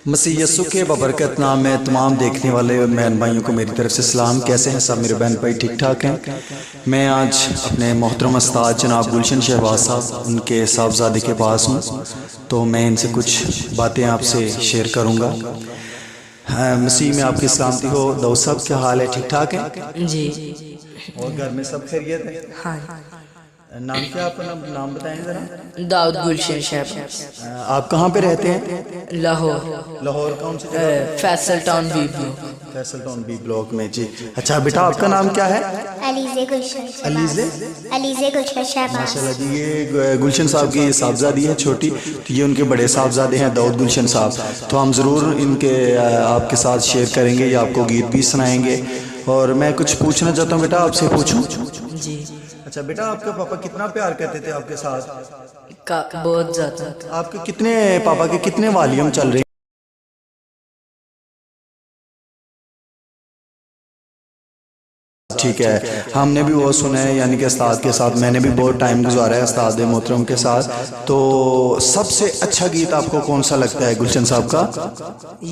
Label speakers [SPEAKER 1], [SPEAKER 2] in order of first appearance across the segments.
[SPEAKER 1] मसीह यस्सु के बबरकत नाम में तमाम देखने वाले बहन भाइयों को मेरी तरफ से सलाम। कैसे हैं सब मेरे बहन भाई? ठीक ठाक हैं। मैं आज अपने मोहतरम उस्ताद जनाब गुलशन शहबाज साहब उनके साहबजादे के पास हूँ, तो मैं इनसे कुछ बातें आपसे शेयर करूँगा। मसीह में आपकी सलामती हो। दाऊद साहब क्या हाल है? ठीक ठाक है
[SPEAKER 2] जी।
[SPEAKER 1] और घर में सब खैरियत है?
[SPEAKER 2] हाँ।
[SPEAKER 1] नाम क्या आपका? नाम बताएं जरा।
[SPEAKER 2] दाऊद गुलशन शहबाज।
[SPEAKER 1] आप कहाँ पे रहते हैं?
[SPEAKER 2] लाहौर।
[SPEAKER 1] लाहौर कौन सी जगह?
[SPEAKER 2] Faisal town B block.
[SPEAKER 1] Faisal town B block में। जी अच्छा बेटा, आपका नाम क्या है?
[SPEAKER 3] अलीज़े गुलशन शहबाज।
[SPEAKER 1] माशाल्लाह जी, ये गुलशन साहब की साहबजादी है छोटी, तो ये उनके बड़े साहबजादे हैं दाऊद गुलशन साहब। तो हम ज़रूर इनके आपके साथ शेयर करेंगे, या आपको गीत भी सुनाएंगे। और मैं कुछ पूछना चाहता हूँ बेटा, आपसे पूछूं?
[SPEAKER 2] जी।
[SPEAKER 1] अच्छा बेटा, आपके पापा कितना प्यार करते थे आपके साथ?
[SPEAKER 2] बहुत ज़्यादा।
[SPEAKER 1] आपके कितने पापा के कितने वॉल्यूम चल रहे हैं? ठीक है, हमने भी वो सुना है, यानी कि उस्ताद के साथ मैंने भी बहुत टाइम गुजारा है उस्ताद मोहतरम के साथ। तो सबसे अच्छा गीत आपको कौन सा लगता है गुलशन साहब का?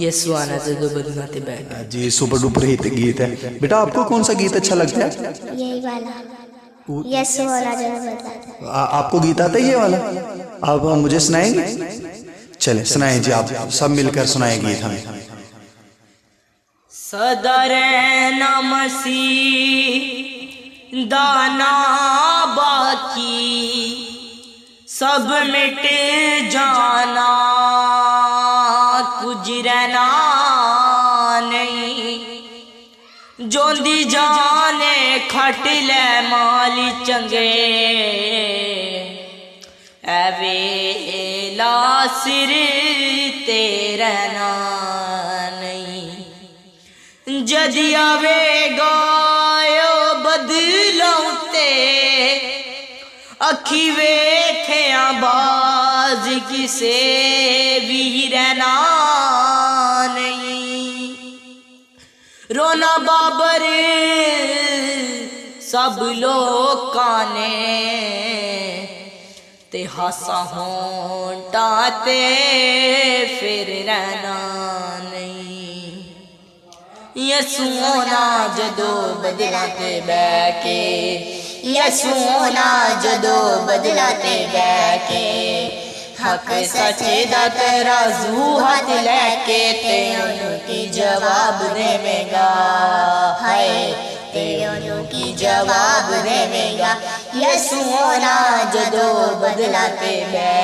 [SPEAKER 2] यस्सु आना जदों बदलाते बैग।
[SPEAKER 1] जी सुपर डुपर हिट गीत है। बेटा आपको कौन सा गीत अच्छा लगता है?
[SPEAKER 3] यही वाला यस्सु आना जदों बदलाते।
[SPEAKER 1] आपको गीत आता है ये वाला? आप मुझे सुनाएंगे? चले सुनाएं जी, आप सब मिलकर सुनाएं गीत हमें।
[SPEAKER 2] सदर नमसी दाना बाकी सब मिट जाना, कुछ रहना नहीं। जोंदी जाने खट ले माली चंगे, एवेला सिर ते रहना नहीं। जदि आवे गायो बदलौते, अखी वेठिया बाज किसे भी रहना नहीं। रोना बाबर सब लोकां ने, ते हासा होंटा ते फिर रहना नहीं। यस्सु आना जदों बदलाते बैके, यस्सु आना जदों बदलाते बैके। हक सच दा तराजू हाथ लैके, ते ओनू की जवाब देवेगा। हाय ते ओनू की जवाब देवेगा। यस्सु आना जदों बदलाते बैके।